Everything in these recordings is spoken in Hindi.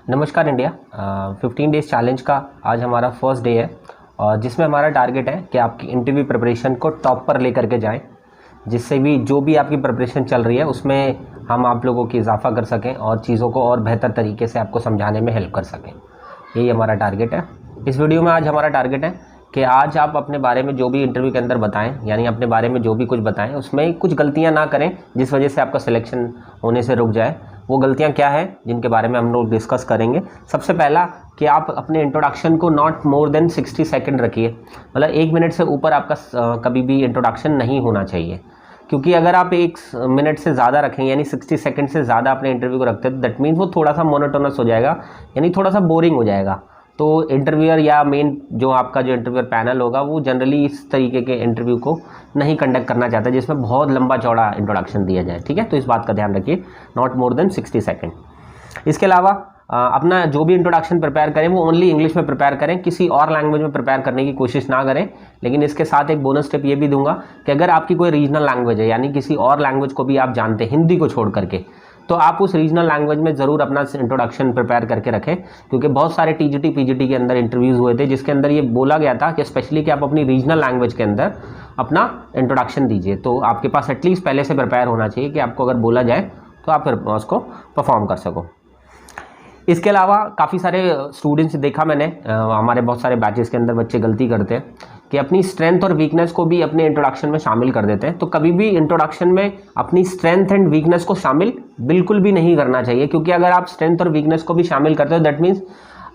नमस्कार इंडिया। 15 डेज़ चैलेंज का आज हमारा फर्स्ट डे है और जिसमें हमारा टारगेट है कि आपकी इंटरव्यू प्रिपरेशन को टॉप पर लेकर के जाएं, जिससे भी जो भी आपकी प्रिपरेशन चल रही है उसमें हम आप लोगों की इजाफा कर सकें और चीज़ों को और बेहतर तरीके से आपको समझाने में हेल्प कर सकें। यही हमारा टारगेट है। इस वीडियो में आज हमारा टारगेट है कि आज आप अपने बारे में जो भी इंटरव्यू के अंदर बताएं, यानी अपने बारे में जो भी कुछ बताएं उसमें कुछ गलतियां ना करें जिस वजह से आपका सिलेक्शन होने से रुक जाए। वो गलतियां क्या है जिनके बारे में हम लोग डिस्कस करेंगे। सबसे पहला कि आप अपने इंट्रोडक्शन को नॉट मोर देन 60 सेकंड रखिए, मतलब 1 मिनट से ऊपर आपका कभी भी इंट्रोडक्शन नहीं होना चाहिए, क्योंकि अगर आप 1 मिनट से ज़्यादा रखें यानी 60 सेकंड से ज़्यादा अपने इंटरव्यू को रखते हैं तो दैट मीन्स वो थोड़ा सा मोनोटोनस हो जाएगा, यानी थोड़ा सा बोरिंग हो जाएगा। तो इंटरव्यूअर या मेन जो आपका जो इंटरव्यूअर पैनल होगा वो जनरली इस तरीके के इंटरव्यू को नहीं कंडक्ट करना चाहता जिसमें बहुत लंबा चौड़ा इंट्रोडक्शन दिया जाए। ठीक है, तो इस बात का ध्यान रखिए, नॉट मोर देन 60 सेकंड। इसके अलावा अपना जो भी इंट्रोडक्शन प्रिपेयर करें वो ओनली इंग्लिश में प्रिपेयर करें, किसी और लैंग्वेज में प्रिपेयर करने की कोशिश ना करें। लेकिन इसके साथ एक बोनस टिप ये भी दूंगा कि अगर आपकी कोई रीजनल लैंग्वेज है, यानी किसी और लैंग्वेज को भी आप जानते हैं हिंदी को छोड़ करके, तो आप उस रीजनल लैंग्वेज में ज़रूर अपना इंट्रोडक्शन प्रिपेयर करके रखें, क्योंकि बहुत सारे टीजीटी पीजीटी के अंदर इंटरव्यूज़ हुए थे जिसके अंदर ये बोला गया था कि स्पेशली कि आप अपनी रीजनल लैंग्वेज के अंदर अपना इंट्रोडक्शन दीजिए। तो आपके पास एटलीस्ट पहले से प्रिपेयर होना चाहिए कि आपको अगर बोला जाए तो आप फिर उसको परफॉर्म कर सको। इसके अलावा काफ़ी सारे स्टूडेंट्स देखा मैंने, हमारे बहुत सारे बैचेस के अंदर बच्चे गलती करते हैं कि अपनी स्ट्रेंथ और वीकनेस को भी अपने इंट्रोडक्शन में शामिल कर देते हैं। तो कभी भी इंट्रोडक्शन में अपनी स्ट्रेंथ एंड वीकनेस को शामिल बिल्कुल भी नहीं करना चाहिए, क्योंकि अगर आप स्ट्रेंथ और वीकनेस को भी शामिल करते हो दैट मीन्स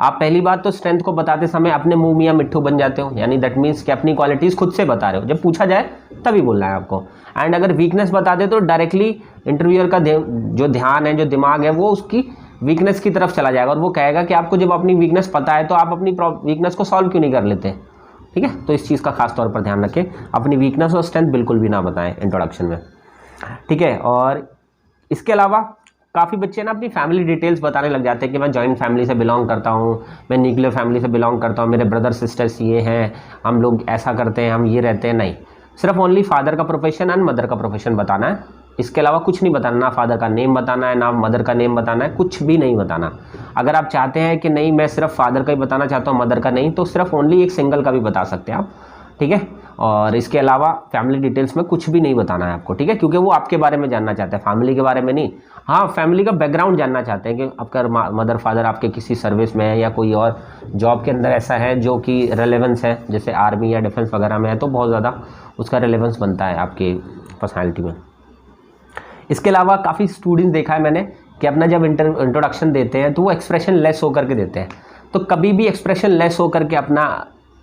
आप पहली बात तो स्ट्रेंथ को बताते समय अपने मुंह मियाँ मिट्ठू बन जाते हो, यानी दैट मीन्स कि अपनी क्वालिटीज़ खुद से बता रहे हो, जब पूछा जाए तभी बोलना है आपको। एंड अगर वीकनेस बताते तो डायरेक्टली इंटरव्यूअर का जो ध्यान है, जो दिमाग है, वो उसकी वीकनेस की तरफ चला जाएगा और वो कहेगा कि आपको जब अपनी वीकनेस पता है तो आप अपनी वीकनेस को सॉल्व क्यों नहीं कर लेते। ठीक है, तो इस चीज़ का खास तौर पर ध्यान रखें, अपनी वीकनेस और स्ट्रेंथ बिल्कुल भी ना बताएं इंट्रोडक्शन में। ठीक है, और इसके अलावा काफ़ी बच्चे ना अपनी फैमिली डिटेल्स बताने लग जाते हैं कि मैं जॉइंट फैमिली से बिलोंग करता हूँ, मैं न्यूक्लियर फैमिली से बिलोंग करता हूँ, मेरे ब्रदर सिस्टर्स ये हैं, हम लोग ऐसा करते हैं, हम ये रहते हैं। नहीं, सिर्फ ओनली फादर का प्रोफेशन एंड मदर का प्रोफेशन बताना है, इसके अलावा कुछ नहीं बताना। ना फादर का नेम बताना है, ना मदर का नेम बताना है, कुछ भी नहीं बताना। अगर आप चाहते हैं कि नहीं मैं सिर्फ फादर का ही बताना चाहता हूँ, मदर का नहीं, तो सिर्फ ओनली एक सिंगल का भी बता सकते हैं आप। ठीक है, और इसके अलावा फैमिली डिटेल्स में कुछ भी नहीं बताना है आपको। ठीक है, क्योंकि वो आपके बारे में जानना चाहते हैं, फैमिली के बारे में नहीं। हाँ, फैमिली का बैकग्राउंड जानना चाहते हैं कि आपका मदर फादर आपके किसी सर्विस में है या कोई और जॉब के अंदर ऐसा है जो कि रेलेवेंस है, जैसे आर्मी या डिफेंस वगैरह में है तो बहुत ज़्यादा उसका रेलेवेंस बनता है आपकी पर्सनैलिटी में। इसके अलावा काफ़ी स्टूडेंट्स देखा है मैंने कि अपना जब इंट्रोडक्शन देते हैं तो वो एक्सप्रेशन लेस होकर के देते हैं। तो कभी भी एक्सप्रेशन लेस होकर के अपना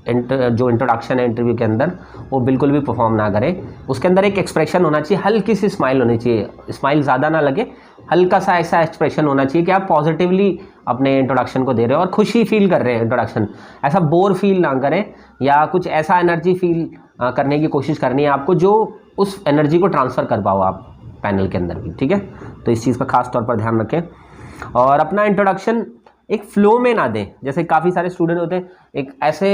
जो इंट्रोडक्शन है इंटरव्यू के अंदर वो बिल्कुल भी परफॉर्म ना करें। उसके अंदर एक एक्सप्रेशन होना चाहिए, हल्की सी स्माइल होनी चाहिए, स्माइल ज़्यादा ना लगे, हल्का सा ऐसा एक्सप्रेशन होना चाहिए कि आप पॉजिटिवली अपने इंट्रोडक्शन को दे रहे हो और खुशी फील कर रहे हैं इंट्रोडक्शन, ऐसा बोर फील ना करें या कुछ ऐसा एनर्जी फील करने की कोशिश करनी है आपको जो उस एनर्जी को ट्रांसफ़र कर पाओ आप पैनल के अंदर भी। ठीक है, तो इस चीज़ का खास तौर पर ध्यान रखें और अपना इंट्रोडक्शन एक फ्लो में ना दें। जैसे काफ़ी सारे स्टूडेंट होते हैं एक ऐसे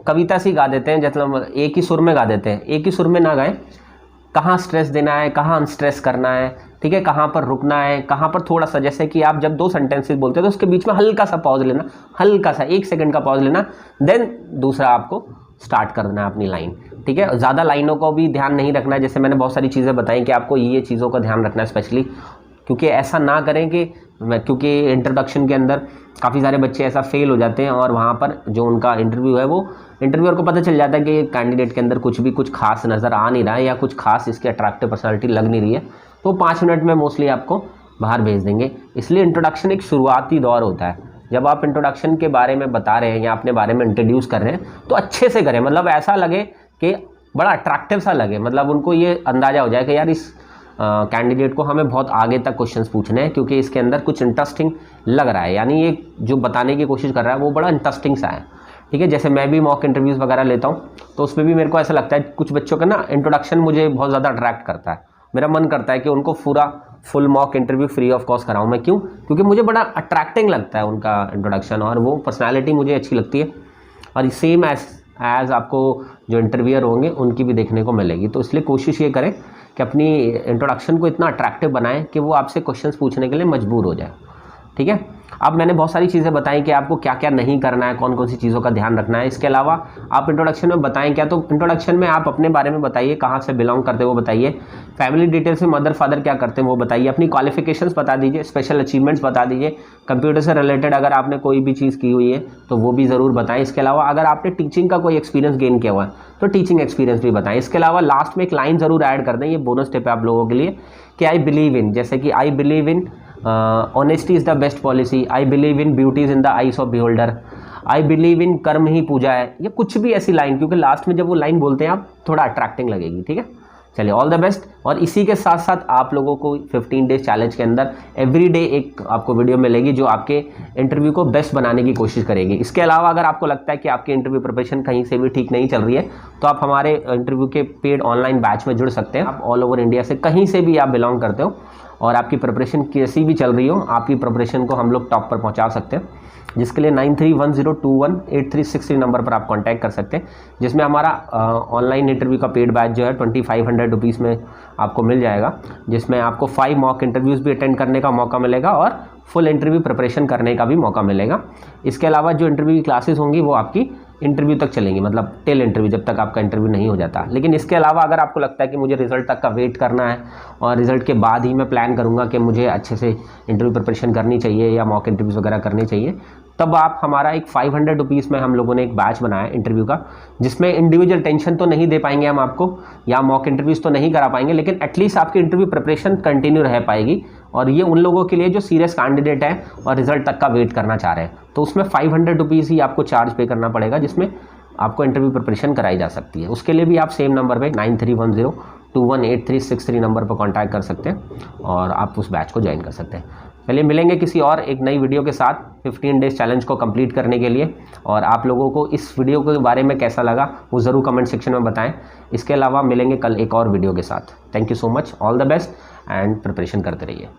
कविता सी गा देते हैं, जैसे एक ही सुर में गा देते हैं, एक ही सुर में ना गाएं, कहाँ स्ट्रेस देना है, कहाँ अनस्ट्रेस करना है, ठीक है, कहाँ पर रुकना है, कहाँ पर थोड़ा सा, जैसे कि आप जब 2 सेंटेंसेस बोलते हैं तो उसके बीच में हल्का सा पॉज लेना, हल्का सा 1 सेकंड का पॉज लेना, देन दूसरा आपको स्टार्ट कर देना है अपनी लाइन। ठीक है, ज़्यादा लाइनों को भी ध्यान नहीं रखना है, जैसे मैंने बहुत सारी चीज़ें बताई कि आपको ये चीज़ों का ध्यान रखना है स्पेशली, क्योंकि ऐसा ना करें कि क्योंकि इंट्रोडक्शन के अंदर काफ़ी सारे बच्चे ऐसा फेल हो जाते हैं और वहाँ पर जो उनका इंटरव्यू है वो इंटरव्यूअर को पता चल जाता है कि कैंडिडेट के अंदर कुछ खास नज़र आ नहीं रहा है या कुछ खास इसकी अट्रैक्टिव पर्सनालिटी लग नहीं रही है, तो 5 मिनट में मोस्टली आपको बाहर भेज देंगे। इसलिए इंट्रोडक्शन एक शुरुआती दौर होता है, जब आप इंट्रोडक्शन के बारे में बता रहे हैं या अपने बारे में इंट्रोड्यूस कर रहे हैं तो अच्छे से करें, मतलब ऐसा लगे कि बड़ा अट्रैक्टिव सा लगे, मतलब उनको ये अंदाज़ा हो जाए कि यार इस कैंडिडेट को हमें बहुत आगे तक क्वेश्चंस पूछने हैं क्योंकि इसके अंदर कुछ इंटरेस्टिंग लग रहा है, यानी ये जो बताने की कोशिश कर रहा है वो बड़ा इंटरेस्टिंग सा है। ठीक है, जैसे मैं भी मॉक इंटरव्यूज़ वगैरह लेता हूँ तो उसमें भी मेरे को ऐसा लगता है कुछ बच्चों का ना इंट्रोडक्शन मुझे बहुत ज़्यादा अट्रैक्ट करता है, मेरा मन करता है कि उनको पूरा full mock interview free of cost कराऊँ मैं। क्यों? क्योंकि मुझे बड़ा अट्रैक्टिंग लगता है उनका इंट्रोडक्शन और वो पर्सनैलिटी मुझे अच्छी लगती है और सेम एज आपको जो इंटरव्यूअर होंगे उनकी भी देखने को मिलेगी। तो इसलिए कोशिश ये करें कि अपनी इंट्रोडक्शन को इतना अट्रैक्टिव बनाएं कि वो आपसे क्वेश्चंस पूछने के लिए मजबूर हो जाए। ठीक है। अब मैंने बहुत सारी चीज़ें बताई कि आपको क्या क्या नहीं करना है, कौन कौन सी चीज़ों का ध्यान रखना है। इसके अलावा आप इंट्रोडक्शन में बताएं क्या, तो इंट्रोडक्शन में आप अपने बारे में बताइए, कहाँ से बिलोंग करते हो वो बताइए, फैमिली डिटेल्स में मदर फादर क्या करते हैं वो बताइए, अपनी क्वालिफिकेशंस बता दीजिए, स्पेशल अचीवमेंट्स बता दीजिए, कंप्यूटर से रिलेटेड अगर आपने कोई भी चीज़ की हुई है तो वो भी ज़रूर बताएं। इसके अलावा अगर आपने टीचिंग का कोई एक्सपीरियंस गेन किया हुआ है तो टीचिंग एक्सपीरियंस भी बताएं। इसके अलावा लास्ट में एक लाइन ज़रूर ऐड कर दें, ये बोनस टिप है आप लोगों के लिए, कि आई बिलीव इन, जैसे कि I believe in honesty is the best policy, I believe in beauty is in the eyes of beholder, I believe in कर्म ही पूजा है, या कुछ भी ऐसी लाइन, क्योंकि लास्ट में जब वो लाइन बोलते हैं आप थोड़ा अट्रैक्टिंग लगेगी, ठीक है। चलिए, ऑल द बेस्ट। और इसी के साथ साथ आप लोगों को 15 डेज चैलेंज के अंदर एवरी डे एक आपको वीडियो मिलेगी जो आपके इंटरव्यू को बेस्ट बनाने की कोशिश करेगी। इसके अलावा अगर आपको लगता है कि आपकी इंटरव्यू प्रिपरेशन कहीं से भी ठीक नहीं चल रही है तो आप हमारे इंटरव्यू के पेड ऑनलाइन बैच में जुड़ सकते हैं। आप ऑल ओवर इंडिया से कहीं से भी आप बिलोंग करते हो और आपकी प्रिपरेशन कैसी भी चल रही हो, आपकी प्रिपरेशन को हम लोग टॉप पर पहुंचा सकते हैं, जिसके लिए 9310218363 नंबर पर आप कांटेक्ट कर सकते हैं, जिसमें हमारा ऑनलाइन इंटरव्यू का पेड बैच जो है 2500 रुपीज़ में आपको मिल जाएगा, जिसमें आपको 5 मॉक इंटरव्यूज़ भी अटेंड करने का मौका मिलेगा और फुल इंटरव्यू प्रिपरेशन करने का भी मौका मिलेगा। इसके अलावा जो इंटरव्यू की क्लासेस होंगी वो आपकी इंटरव्यू तक चलेंगी, मतलब टेल इंटरव्यू, जब तक आपका इंटरव्यू नहीं हो जाता। लेकिन इसके अलावा अगर आपको लगता है कि मुझे रिजल्ट तक का वेट करना है और रिजल्ट के बाद ही मैं प्लान करूंगा कि मुझे अच्छे से इंटरव्यू प्रिपरेशन करनी चाहिए या मॉक इंटरव्यूज़ वगैरह करनी चाहिए, तब आप हमारा एक 500 रुपीज़ में हम लोगों ने एक बैच बनाया इंटरव्यू का, जिसमें इंडिविजुअल टेंशन तो नहीं दे पाएंगे हम आपको या मॉक इंटरव्यूज़ तो नहीं करा पाएंगे, लेकिन एटलीस्ट आपकी इंटरव्यू प्रिपरेशन कंटिन्यू रह पाएगी। और ये उन लोगों के लिए जो सीरियस कैंडिडेट है और रिजल्ट तक का वेट करना चाह रहे हैं, तो उसमें 500 रुपीज़ ही आपको चार्ज पे करना पड़ेगा, जिसमें आपको इंटरव्यू प्रिपरेशन कराई जा सकती है। उसके लिए भी आप सेम नंबर पे 9310218363 नंबर पर कांटेक्ट कर सकते हैं और आप उस बैच को ज्वाइन कर सकते हैं। चलिए, मिलेंगे किसी और एक नई वीडियो के साथ 15 डेज चैलेंज को कंप्लीट करने के लिए। और आप लोगों को इस वीडियो के बारे में कैसा लगा वो ज़रूर कमेंट सेक्शन में बताएं। इसके अलावा मिलेंगे कल एक और वीडियो के साथ। Thank you so much, all the best and preparation करते रहिए।